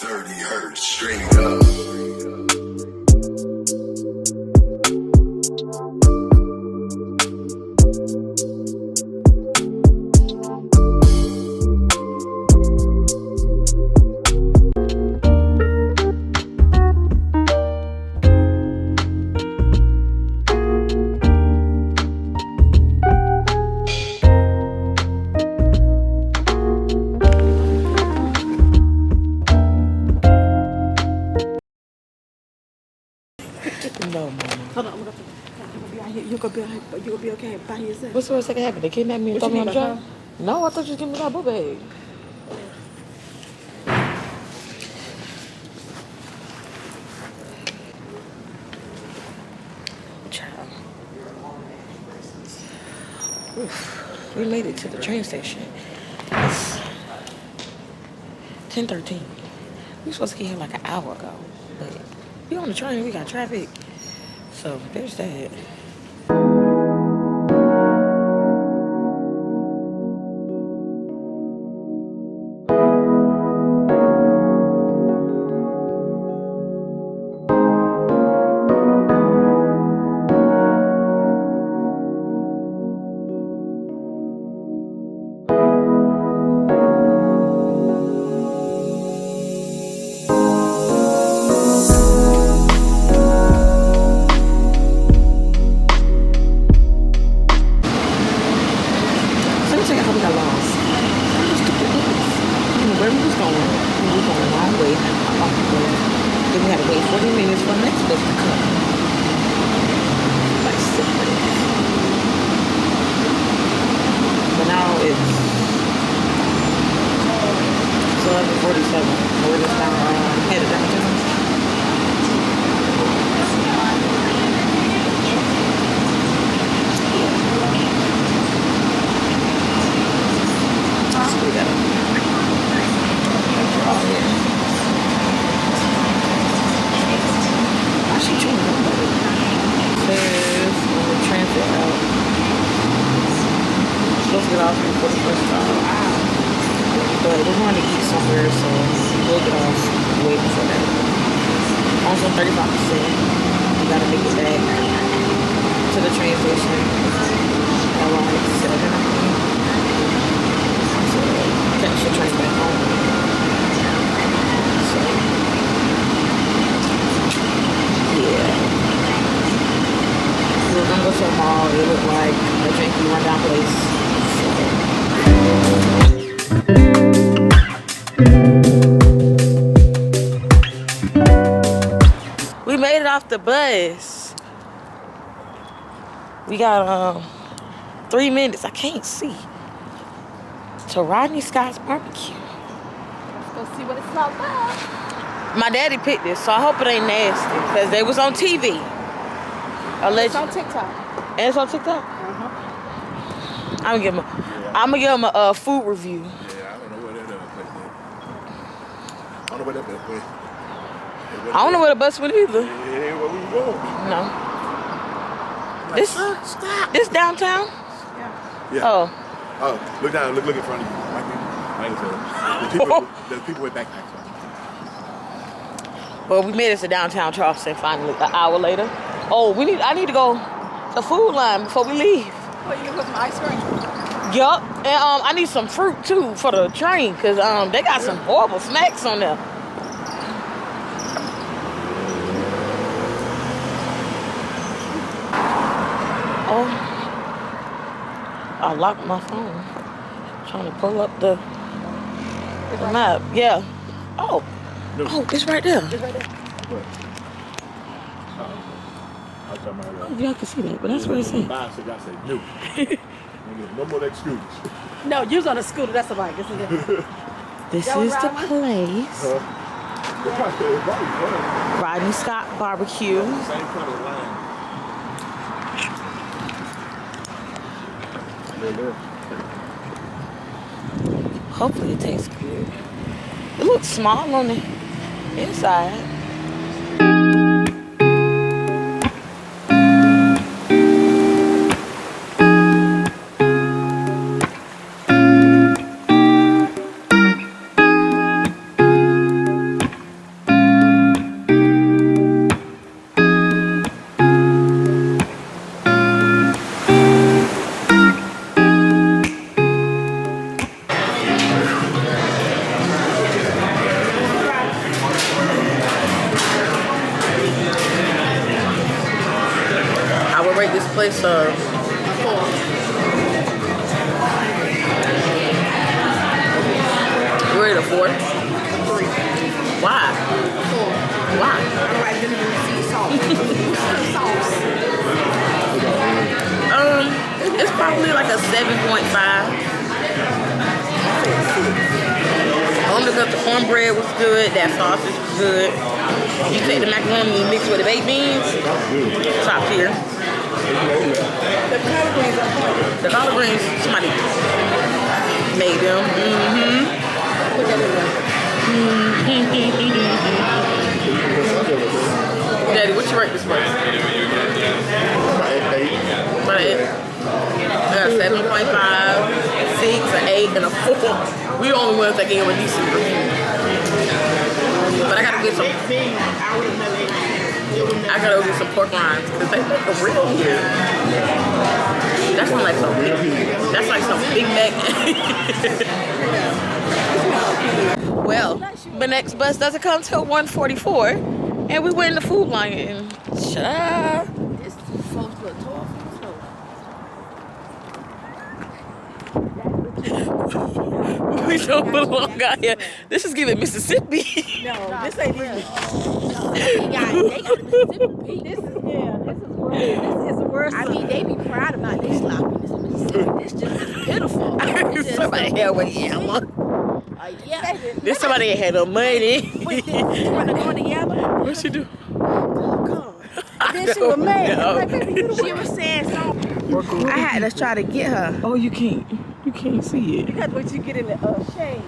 30 hertz straight up. No, mama. Hold on, I'm gonna be out here. You're gonna be okay by yourself. What's the worst that can happen? They kidnap me and throw me on the job? No, I thought you was giving me that book bag. Child. Oof. We made it to the train station. It's 10:13. We were supposed to get here like an hour ago. But we on the train, we got traffic. So there's that. We made it off the bus. We got 3 minutes. I can't see. To Rodney Scott's barbecue. Let's go see what it's all about. My daddy picked this, so I hope it ain't nasty. Because they was on TV. It's on TikTok. And it's on TikTok? I'm gonna give him a food review. Yeah, I don't know where that place is. I don't know where that place is. I don't know where the bus went either. Yeah, where we going? No. Like, stop. This downtown? Yeah. Oh, look down. Look in front of you. I ain't tell. There's people with backpacks on. Well, we made it to downtown Charleston finally, an hour later. Oh, I need to go to Food Line before we leave. Oh, you gonna put some ice cream? Yup. And I need some fruit too for the train, because they got some horrible snacks on there. Oh, I locked my phone. Trying to pull up the map. Yeah. Oh. No. Oh, it's right there. It's right there. What? I was talking about that. Y'all can see that, but that's what it said. Bicycle, I said no. No more excuses. No, you're on a scooter. That's a bike. This is it. This is the place. Huh? Rodney Scott barbecue. Same kind of line. Hopefully it tastes good. It looks small on the inside. place we're at a 4. 3. Why? 4. Why? Alright, then you see sauce. It's probably like a 7.5. Only because the cornbread was good, that sausage was good. You take the macaroni and mix with the baked beans, top tier. The collard greens are hard. The collard greens, somebody made them. Put that in there. Daddy, what you rate this place? About 8. I got a 7.5, 6, an 8, and a 4. We the only ones that gave a decent review. But I gotta get some. I gotta go get some pork rinds because they make them real good. That's one like some big. That's like some Big Mac. Well, the next bus doesn't come till 1:44, and we went in the food line and This folks look tall from the floor. we don't belong out here. This is giving Mississippi. No, this ain't even. They got the Mississippi. This is worse. This is the worst. I mean, they be proud about their sloppiness in Mississippi. It's just pitiful. Somebody had with Yama. Yeah. This somebody had no money. Wait, you want to go to Yama? What she do? Then she was mad. know. Like, baby, she was saying something. I had to try to get her. Oh, you can't see it. Because when you get in the shade.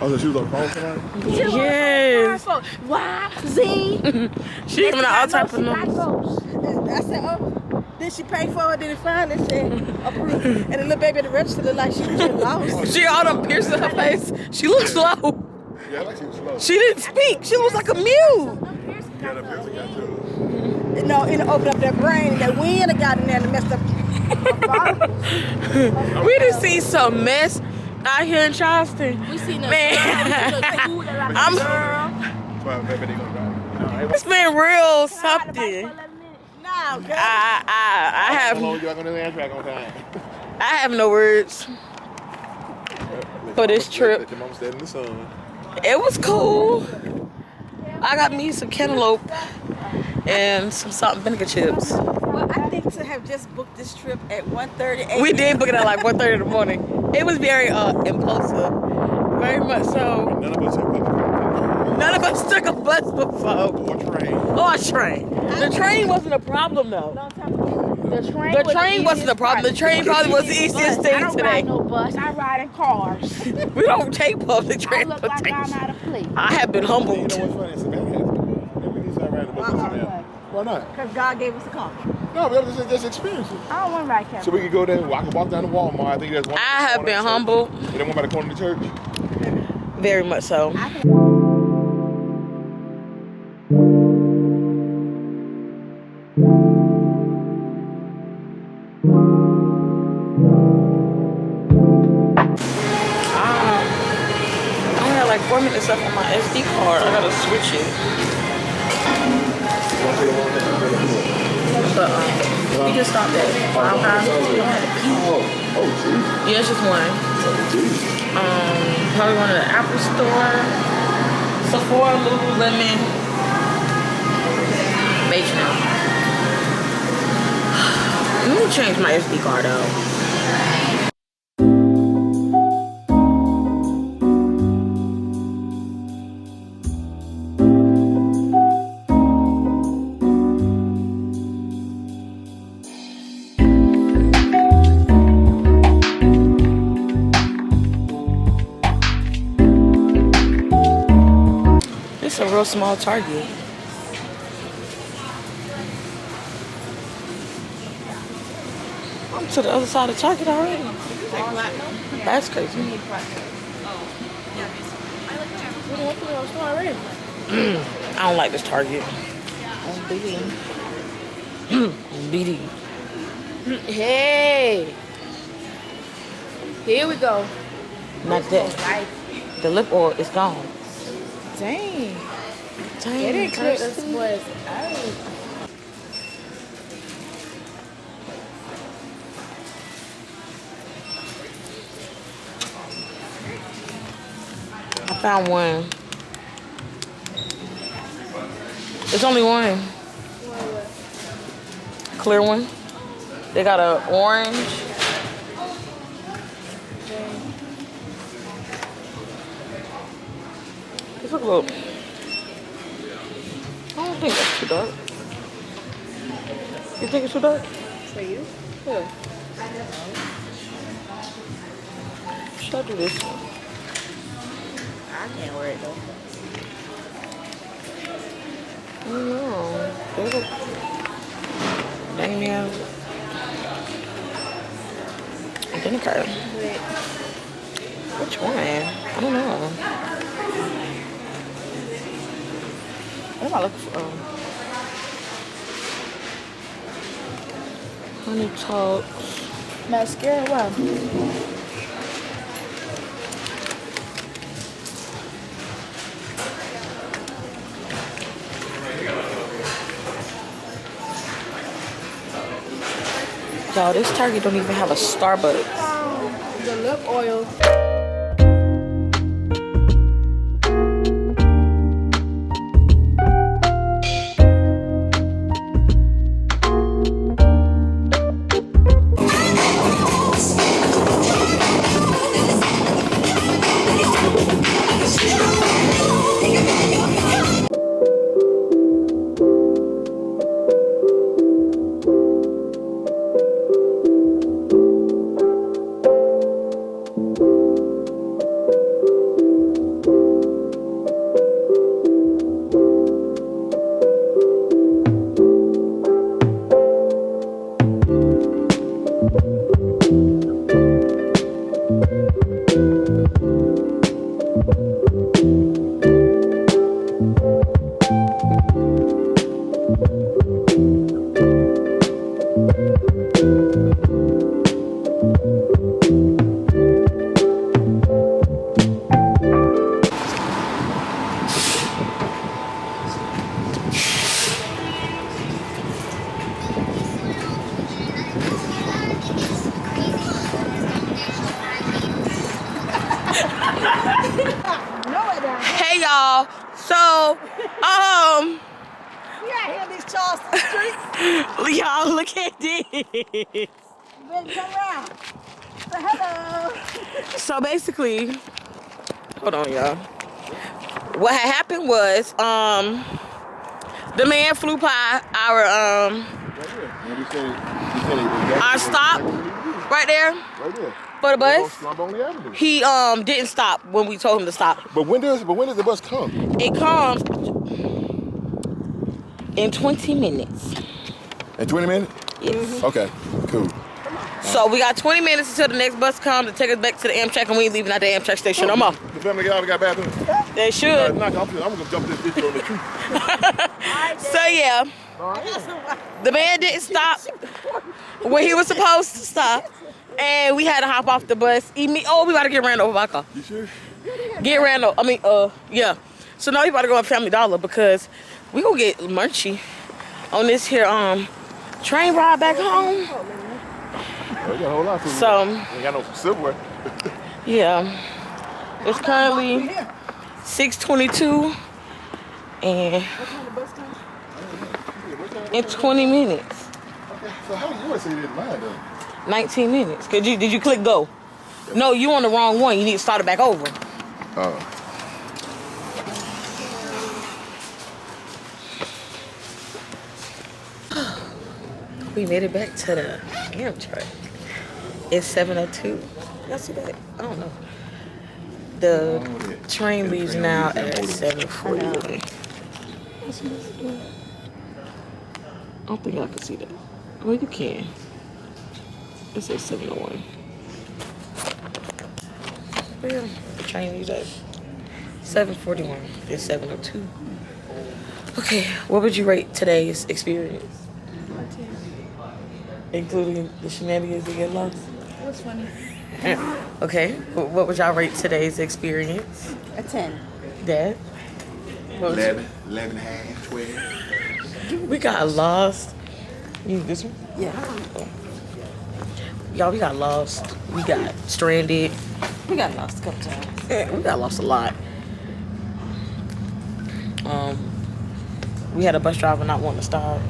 Oh, so she was on the phone tonight? Yes. Y, Z. She giving out all types of numbers. I said, oh. Then she paid for it. Then it finally said approved. And the little baby at the register looked like she was just lost. She all them pierced in her face. She looked slow. Yeah, like she was slow. She didn't speak. She was like a mute. Yeah, the music got to You know, it opened up their brain. That wind had got in there and messed up. We done seen some mess out here in Charleston. We seen Man, I'm. Maybe they gonna It's been real something. No, girl. I How long you on the Amtrak on time? have no words for this trip. Let your mama stay in the sun. It was cool. I got me some cantaloupe and some salt and vinegar chips. Well, I think to have just booked this trip at 1:30 a.m. We did book it at like 1:30 in the morning. It was very impulsive. Very much so. None of us have public None of us took a bus before. or train. Or a train. The train wasn't a problem though. The The train wasn't a problem. The train probably was the easiest I thing don't today. ride no bus. I ride in cars. We don't take public I look like I'm transportation. out of place. I have been You humbled. know what's funny? Savannah has the bus. Maybe we need to start riding the bus in Savannah. Why not? Because God gave us a car. No, we have to just experience it. I don't want to ride cab. So we can go there. I can walk down to Walmart. I think there's one. I have been humbled. You know one by the corner of the church? Very much so. I only have like 4 minutes left on my SD card. I gotta switch it. But we just stopped at Five Guys. We don't have to pee. Oh, geez. Yeah, it's just one. Oh, geez. Probably one of the Apple Store, Sephora, Lululemon, H&M. Let me change my SD card out. It's a real small Target. I'm to the other side of Target already. That's crazy. I don't like this Target. BD. Hey. Here we go. Not that. The lip oil is gone. Dang. Dang. It didn't clip this Kirsty. was Found one. There's only one. Clear one. They got an orange. Let's look a little. I don't think that's too dark. You think it's too dark? For you? Yeah. Should I do this one? I can't wear it though. I don't know. They look. Dang yeah. I think which one? I don't know. What am I looking for? Honey Talks. Mascara, wow. Y'all, this Target don't even have a Starbucks. The lip oil. Hey y'all, so We out here in these Charleston streets. y'all look at this. Better come around. Say hello. So basically, hold on y'all. What had happened was the man flew by our stop right there for the bus. He didn't stop when we told him to stop. But when does the bus come? It comes in 20 minutes. In 20 minutes? Yes. Okay, cool. So we got 20 minutes until the next bus comes to take us back to the Amtrak, and we ain't leaving at the Amtrak station no more. The family got bathrooms? They should. I'm gonna jump this bitch on the tree. So yeah, the man didn't stop when he was supposed to stop, and we had to hop off the bus. We about to get ran over by a car. You sure? Get ran over. Yeah. So now we about to go to Family Dollar because we gonna get munchy on this here train ride back home. Oh, we got a whole lot of food. So ain't got no silverware. yeah, it's currently 6:22 and in 20 minutes. So how you want to say this line though? 19 minutes. Did you click go? No, you on the wrong one. You need to start it back over. Oh. We made it back to the Amtrak. It's 7:02. Y'all see that? I don't know. The train leaves now at 7:41. I don't think I can see that. Well, you can. It says 7:01. But yeah, the train leaves at 7:41. It's 7:02. Okay, what would you rate today's experience? Including the shenanigans that get lost? It was funny. Okay, what would y'all rate today's experience? A 10. Dad? 11 and a half, 12. We got lost. You need this one? Yeah. Y'all, we got lost. We got stranded. We got lost a couple times. We got lost a lot. We had a bus driver not wanting to stop.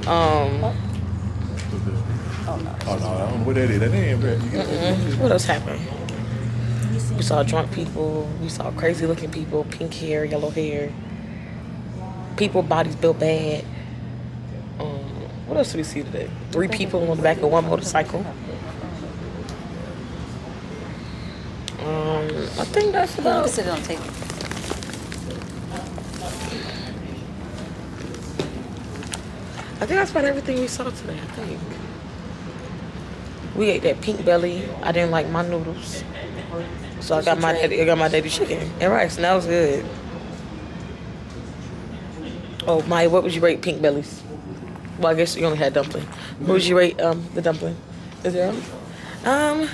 Oh no, I don't know what that is. That ain't bad. What else happened? We saw drunk people. We saw crazy looking people, pink hair, yellow hair. People bodies built bad. What else did we see today? 3 people on the back of one motorcycle. I think that's about. Sit on the table. I think that's about everything we saw today. I think we ate that pink belly. I didn't like my noodles, so I got my daddy chicken and rice, and that was good. Oh, Maya, what would you rate pink bellies? Well, I guess you only had dumpling. What would you rate the dumpling? Is there? I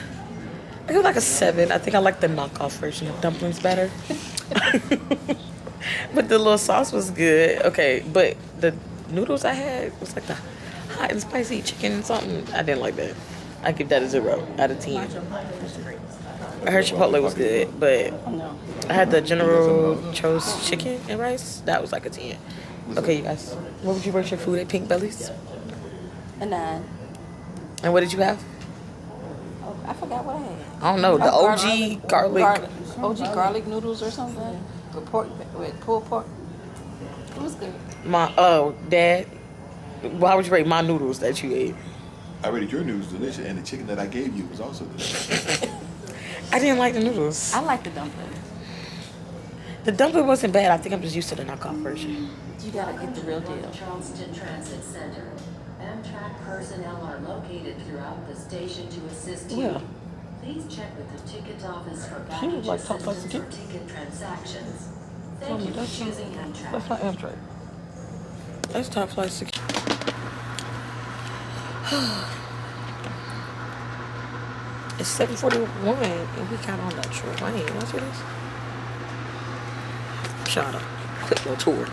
give it like a 7. I think I like the knockoff version of dumplings better. But the little sauce was good. Okay, but the noodles I had was like the hot and spicy chicken and something. I didn't like that. I give that a 0 out of 10. I heard Chipotle was good, but I had the General Cho's chicken and rice. That was like a 10. Okay, you guys. What would you rate your food at Pink Belly's? A 9. And what did you have? Oh, I forgot what I had. I don't know. The OG garlic. OG garlic noodles or something. With pulled pork. It was good. Dad. Why would you rate my noodles that you ate? I rated your noodles delicious, and the chicken that I gave you was also delicious. I didn't like the noodles. I like the dumpling. The dumpling wasn't bad. I think I'm just used to the knockoff version. You gotta get the real deal. Charleston Transit Center. Amtrak personnel are located throughout the station to assist you. Yeah. Please check with the ticket office for She baggage was like top assistance or ticket. ticket transactions. Oh, Thank you that's for choosing Amtrak. That's not Amtrak. That's top flight security. It's 7:41 and we got on the train. What's this? Shut up. Quick little tour.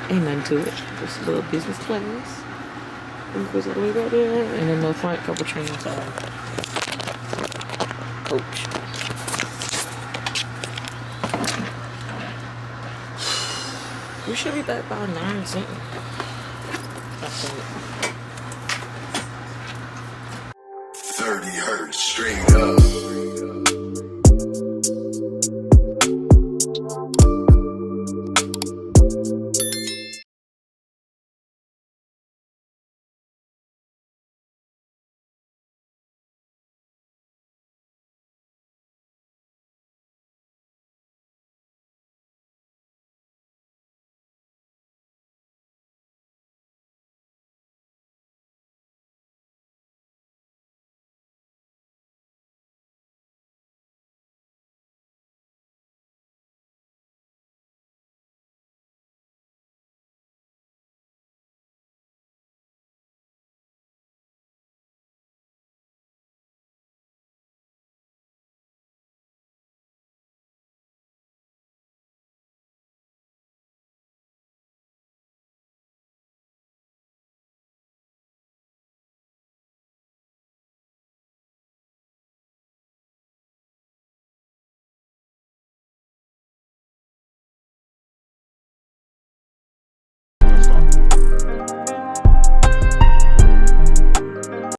Ain't nothing to it. Just a little business class. And it goes all the way right there. And then the front couple trains are coach. We should be back by 9 something. I think.